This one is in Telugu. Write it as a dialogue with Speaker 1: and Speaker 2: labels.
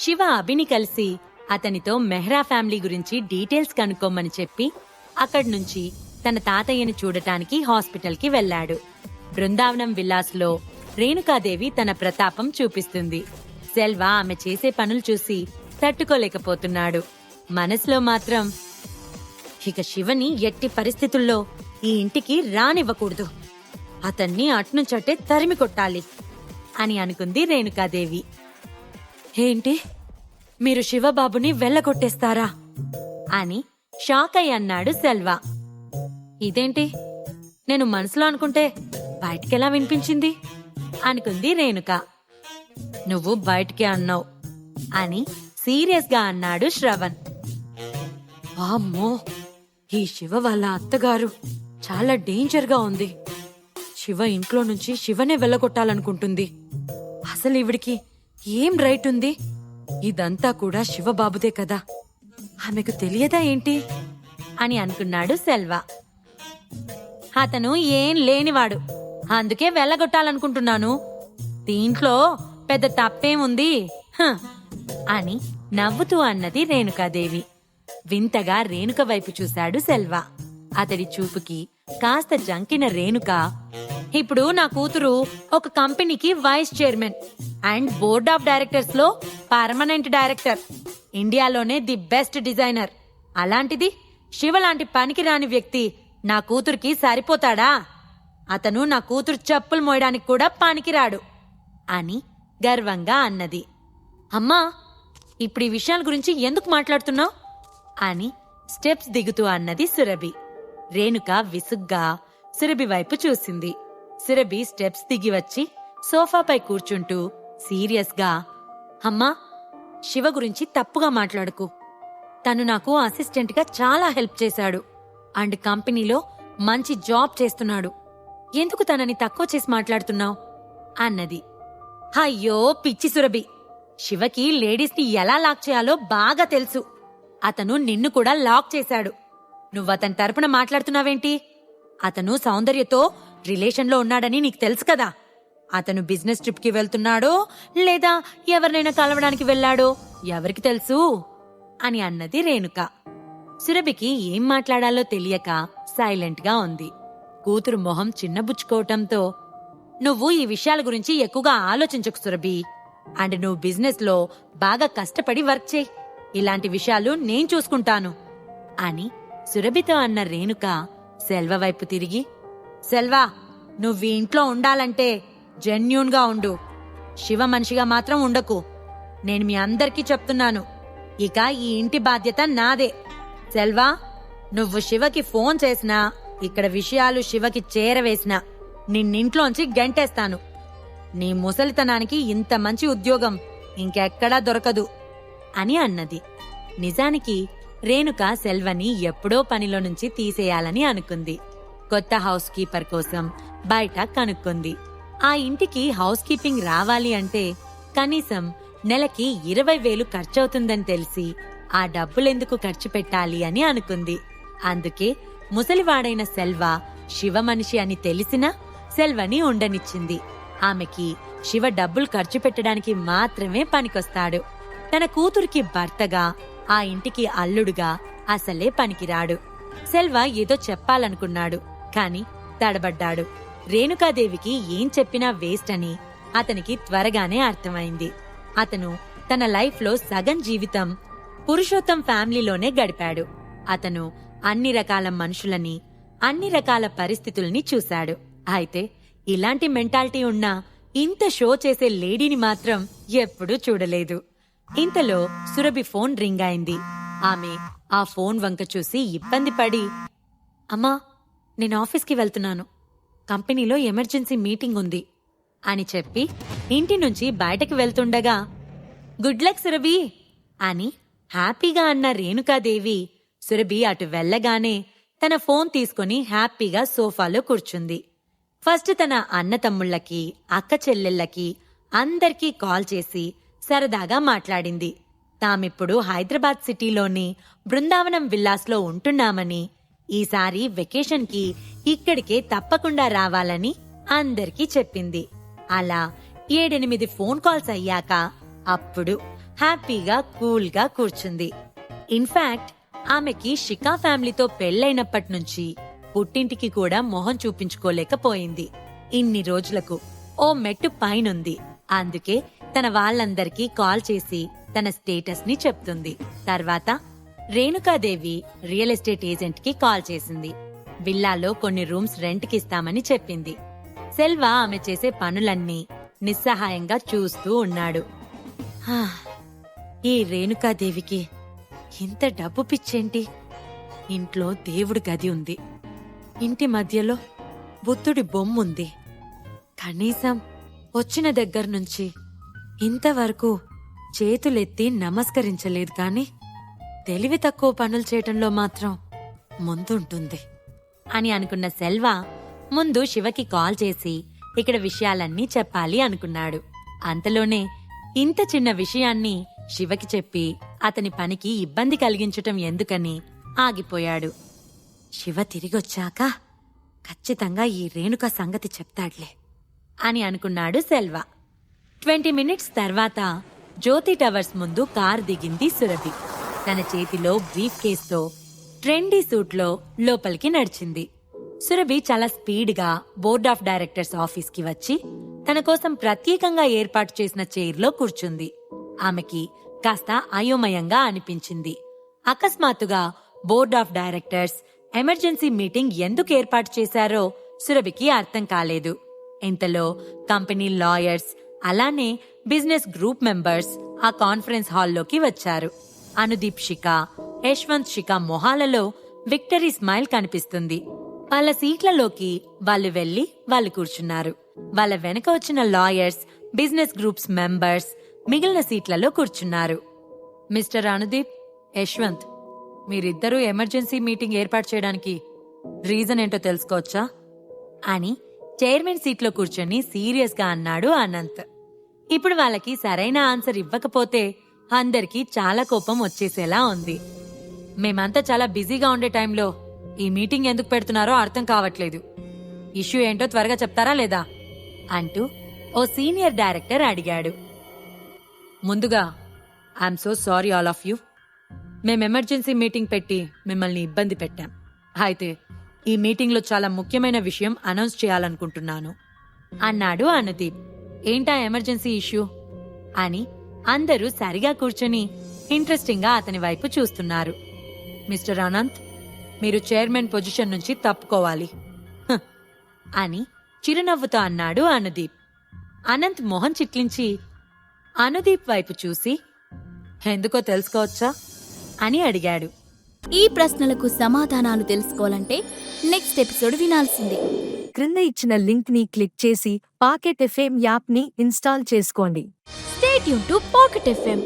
Speaker 1: శివ అభిని కలిసి అతనితో మెహ్రా ఫ్యామిలీ గురించి డీటెయిల్స్ కనుక్కోమని చెప్పి అక్కడ్నుంచి తన తాతయ్యని చూడటానికి హాస్పిటల్కి వెళ్లాడు. బృందావనం విల్లాస్లో రేణుకాదేవి తన ప్రతాపం చూపిస్తుంది. సెల్వ ఆమె చేసే పనులు చూసి తట్టుకోలేకపోతున్నాడు. మనసులో మాత్రం ఇక శివని ఎట్టి పరిస్థితుల్లో ఈ ఇంటికి రానివ్వకూడదు, అతన్ని అట్నుంచటే తరిమి కొట్టాలి అని అనుకుంది రేణుకాదేవి. ఏంటి, మీరు శివబాబుని వెళ్ళగొట్టేస్తారా అని షాక్ అయి అన్నాడు సెల్వ. ఇదేంటి, నేను మనసులో అనుకుంటే బయటికెలా వినిపించింది అనుకుంది రేణుక. నువ్వు బయటికే అన్నావు అని సీరియస్ గా అన్నాడు శ్రవణ్. అమ్మో, ఈ శివ వాళ్ళ అత్తగారు చాలా డేంజర్ గా ఉంది. శివ ఇంట్లో నుంచి శివనే వెళ్ళగొట్టాలనుకుంటుంది. అసలు ఈవిడికి ఏం రైట్ ఉంది? ఇదంతా కూడా శివబాబుదే కదా, ఆమెకు తెలియదా ఏంటి అని అనుకున్నాడు సెల్వ. అతను ఏం లేనివాడు, అందుకే వెళ్ళగొట్టాలనుకుంటున్నాను. దీంట్లో పెద్ద తప్పేముంది అని నవ్వుతూ అన్నది రేణుకాదేవి. వింతగా రేణుక వైపు చూశాడు సెల్వ. అతడి చూపుకి కాస్త జంకిన రేణుక, ఇప్పుడు నా కూతురు ఒక కంపెనీకి vice chairman and board of directors లో పర్మనెంట్ డైరెక్టర్, ఇండియాలోనే ది బెస్ట్ డిజైనర్. అలాంటిది శివ లాంటి పనికి రాని వ్యక్తి నా కూతురికి సరిపోతాడా? అతను నా కూతురు చెప్పులు మోయడానికి కూడా పనికిరాడు అని గర్వంగా అన్నది. అమ్మా, ఇప్పుడు ఈ విషయాల గురించి ఎందుకు మాట్లాడుతున్నావు అని స్టెప్స్ దిగుతూ అన్నది సురభి. రేణుక విసుగ్గా సురభి వైపు చూసింది. సురభి స్టెప్స్ దిగి వచ్చి సోఫాపై కూర్చుంటూ సీరియస్ గా, అమ్మా, శివ గురించి తప్పుగా మాట్లాడుకు. తను నాకు అసిస్టెంట్ గా చాలా హెల్ప్ చేశాడు అండ్ కంపెనీలో మంచి జాబ్ చేస్తున్నాడు. ఎందుకు తనని తక్కువ చేసి మాట్లాడుతున్నావు అన్నది. అయ్యో పిచ్చి సురభి, శివకి లేడీస్ ని ఎలా లాక్ చేయాలో బాగా తెలుసు. అతను నిన్ను కూడా లాక్ చేశాడు. నువ్వతని తరపున మాట్లాడుతున్నావేంటి? అతను సౌందర్యతో రిలేషన్లో ఉన్నాడని నీకు తెలుసు కదా. అతను బిజినెస్ ట్రిప్ కి వెళ్తున్నాడో లేదా ఎవరినైనా కలవడానికి వెళ్లాడో ఎవరికి తెలుసు అని అన్నది రేణుక. సురభికి ఏం మాట్లాడాలో తెలియక సైలెంట్ గా ఉంది. కూతురు మొహం చిన్నబుచ్చుకోవటంతో, నువ్వు ఈ విషయాల గురించి ఎక్కువగా ఆలోచించకు సురభి, అండ్ నువ్వు బిజినెస్ లో బాగా కష్టపడి వర్క్ చేయి. ఇలాంటి విషయాలు నేను చూసుకుంటాను అని సురభితో అన్న రేణుక సెల్వ వైపు తిరిగి, సెల్వా, నువ్వు ఇంట్లో ఉండాలంటే జెన్యూన్ గా ఉండు, శివ మనిషిగా మాత్రం ఉండకు. నేను మీ అందరికీ చెప్తున్నాను, ఇక ఈ ఇంటి బాధ్యత నాదే. సెల్వా, నువ్వు శివకి ఫోన్ చేసినా, ఇక్కడ విషయాలు శివకి చేరవేసినా నిన్నింట్లోంచి గంటేస్తాను. నీ ముసలితనానికి ఇంత మంచి ఉద్యోగం ఇంకెక్కడా దొరకదు అని అన్నది. నిజానికి రేణుక సెల్వని ఎప్పుడో పనిలో నుంచి తీసేయాలని అనుకుంది. కొత్త హౌస్ కీపర్ కోసం బయట కనుక్కుంది. ఆ ఇంటికి హౌస్ కీపింగ్ రావాలి అంటే కనీసం నెలకి 20,000 ఖర్చవుతుందని తెలిసి ఆ డబ్బులెందుకు ఖర్చు పెట్టాలి అని అనుకుంది. అందుకే ముసలివాడైన సెల్వ శివ మనిషి అని తెలిసినా సెల్వని ఉండనిచ్చింది. ఆమెకి శివ డబ్బులు ఖర్చు పెట్టడానికి మాత్రమే పనికొస్తాడు. తన కూతురికి భర్తగా, ఆ ఇంటికి అల్లుడుగా అసలే పనికిరాడు. సెల్వ ఏదో చెప్పాలనుకున్నాడు, కాని తడబడ్డాడు. రేణుకాదేవికి ఏం చెప్పినా వేస్ట్ అని అతనికి త్వరగానే అర్థమైంది. అతను తన లైఫ్లో సగం జీవితం పురుషోత్తం ఫ్యామిలీలోనే గడిపాడు. అతను అన్ని రకాల మనుషులని, అన్ని రకాల పరిస్థితుల్ని చూశాడు. అయితే ఇలాంటి మెంటాలిటీ ఉన్న ఇంత షో చేసే లేడీని మాత్రం ఎప్పుడూ చూడలేదు. ఇంతలో సురభి ఫోన్ రింగ్ అయింది. ఆమె ఆ ఫోన్ వంక చూసి ఇబ్బంది పడి, అమ్మా, నేను ఆఫీస్కి వెళ్తున్నాను, కంపెనీలో ఎమర్జెన్సీ మీటింగ్ ఉంది అని చెప్పి ఇంటి నుంచి బయటకు వెళ్తుండగా, గుడ్ లక్ సురభి అని హ్యాపీగా అన్న రేణుకాదేవి సురభి అటు వెళ్లగానే తన ఫోన్ తీసుకుని హ్యాపీగా సోఫాలో కూర్చుంది. ఫస్ట్ తన అన్న తమ్ముళ్ళకి, అక్క చెల్లెళ్ళకి అందరికీ కాల్ చేసి సరదాగా మాట్లాడింది. తామిప్పుడు హైదరాబాద్ సిటీలోని బృందావనం విల్లాస్లో ఉంటున్నామని, ఈసారి వెకేషన్కి ఇక్కడికే తప్పకుండా రావాలని అందరికీ చెప్పింది. అలా 7-8 ఫోన్ కాల్స్ అయ్యాక అప్పుడు హ్యాపీగా కూల్గా కూర్చుంది. ఇన్ఫాక్ట్ ఆమెకి షికా ఫ్యామిలీతో పెళ్లైనప్పటి నుంచి పుట్టింటికి కూడా మొహం చూపించుకోలేకపోయింది. ఇన్ని రోజులకు ఓ మెట్టు పైనుంది. అందుకే తన వాళ్ళందరికీ కాల్ చేసి తన స్టేటస్ ని చెప్తుంది. తర్వాత రేణుకాదేవి రియల్ ఎస్టేట్ ఏజెంట్ కి కాల్ చేసింది. విల్లాలో కొన్ని రూమ్స్ రెంట్ కిస్తామని చెప్పింది. సెల్వ ఆమె చేసే పనులన్నీ నిస్సహాయంగా చూస్తూ ఉన్నాడు. ఈ రేణుకాదేవికి ఇంత డబ్బు పిచ్చేంటి? ఇంట్లో దేవుడి గది ఉంది, ఇంటి మధ్యలో బుద్ధుడి బొమ్ముంది. కనీసం వచ్చిన దగ్గర్నుంచి ఇంతవరకు చేతులెత్తి నమస్కరించలేదు, కాని తెలివి తక్కువ పనులు చేయటంలో మాత్రం ముందుంటుంది అని అనుకున్న సెల్వ ముందు శివకి కాల్ చేసి ఇక్కడ విషయాలన్నీ చెప్పాలి అనుకున్నాడు. అంతలోనే ఇంత చిన్న విషయాన్ని శివకి చెప్పి అతని పనికి ఇబ్బంది కలిగించటం ఎందుకని ఆగిపోయాడు. శివ తిరిగొచ్చాక ఖచ్చితంగా ఈ రేణుక సంగతి చెప్తాడ్లే అని అనుకున్నాడు సెల్వ. 20 మినిట్స్ తర్వాత జ్యోతి టవర్స్ ముందు కార్ దిగింది సురభి. తన చేతిలో బ్రీఫ్ కేస్తో ట్రెండీ సూట్లో లోపలికి నడిచింది. సురభి చాలా స్పీడ్గా బోర్డ్ ఆఫ్ డైరెక్టర్స్ ఆఫీస్కి వచ్చి తన కోసం ప్రత్యేకంగా ఏర్పాటు చేసిన చైర్లో కూర్చుంది. ఆమెకి కాస్త అయోమయంగా అనిపించింది. అకస్మాత్తుగా board of directors emergency meeting ఎందుకు ఏర్పాటు చేశారో సురభికి అర్థం కాలేదు. ఇంతలో కంపెనీ లాయర్స్ అలానే బిజినెస్ గ్రూప్ మెంబర్స్ ఆ కాన్ఫరెన్స్ హాల్లోకి వచ్చారు. అనుదీప్ శిఖా, యశ్వంత్ శిఖా మొహాలలో విక్టరీ స్మైల్ కనిపిస్తుంది. వాళ్ళ సీట్లలోకి వాళ్ళు కూర్చున్నారు. వాళ్ళ వెనక వచ్చిన లాయర్స్, బిజినెస్ గ్రూప్స్ మెంబర్స్ మిగిలిన సీట్లలో కూర్చున్నారు. మిస్టర్ అనుదీప్, యశ్వంత్, మీరిద్దరూ ఎమర్జెన్సీ మీటింగ్ ఏర్పాటు చేయడానికి రీజన్ ఏంటో తెలుసుకోవచ్చా అని చైర్మన్ సీట్లో కూర్చొని సీరియస్గా అన్నాడు అనంత్. ఇప్పుడు వాళ్ళకి సరైన ఆన్సర్ ఇవ్వకపోతే అందరికీ చాలా కోపం వచ్చేసేలా ఉంది. మేమంతా చాలా బిజీగా ఉండే టైంలో ఈ మీటింగ్ ఎందుకు పెడుతున్నారో అర్థం కావట్లేదు. ఇష్యూ ఏంటో త్వరగా చెప్తారా లేదా అంటూ ఓ సీనియర్ డైరెక్టర్ అడిగాడు. ముందుగా I'm so sorry all of you. మేం ఎమర్జెన్సీ మీటింగ్ పెట్టి మిమ్మల్ని ఇబ్బంది పెట్టాం. అయితే ఈ మీటింగ్లో చాలా ముఖ్యమైన విషయం అనౌన్స్ చేయాలనుకుంటున్నాను అన్నాడు అనుదీప్. ఏంటా ఎమర్జెన్సీ ఇష్యూ అని అందరూ సరిగా కూర్చొని ఇంట్రెస్టింగ్గా అతని వైపు చూస్తున్నారు. మిస్టర్ అనంత్, మీరు చైర్మన్ పొజిషన్ నుంచి తప్పుకోవాలి అని చిరునవ్వుతో అన్నాడు అనుదీప్. అనంత్ మొహం చిట్లించి అనుదీప్ వైపు చూసి ఎందుకో తెలుసుకోవచ్చా అని అడిగాడు.
Speaker 2: ఈ ప్రశ్నలకు సమాధానాలు తెలుసుకోవాలంటే నెక్స్ట్ ఎపిసోడ్ వినాల్సిందే.
Speaker 3: క్రింద ఇచ్చిన లింక్ ని క్లిక్ చేసి పాకెట్ ఎఫ్ఎం యాప్ ని ఇన్స్టాల్ చేసుకోండి.
Speaker 2: Stay tune to pocket FM.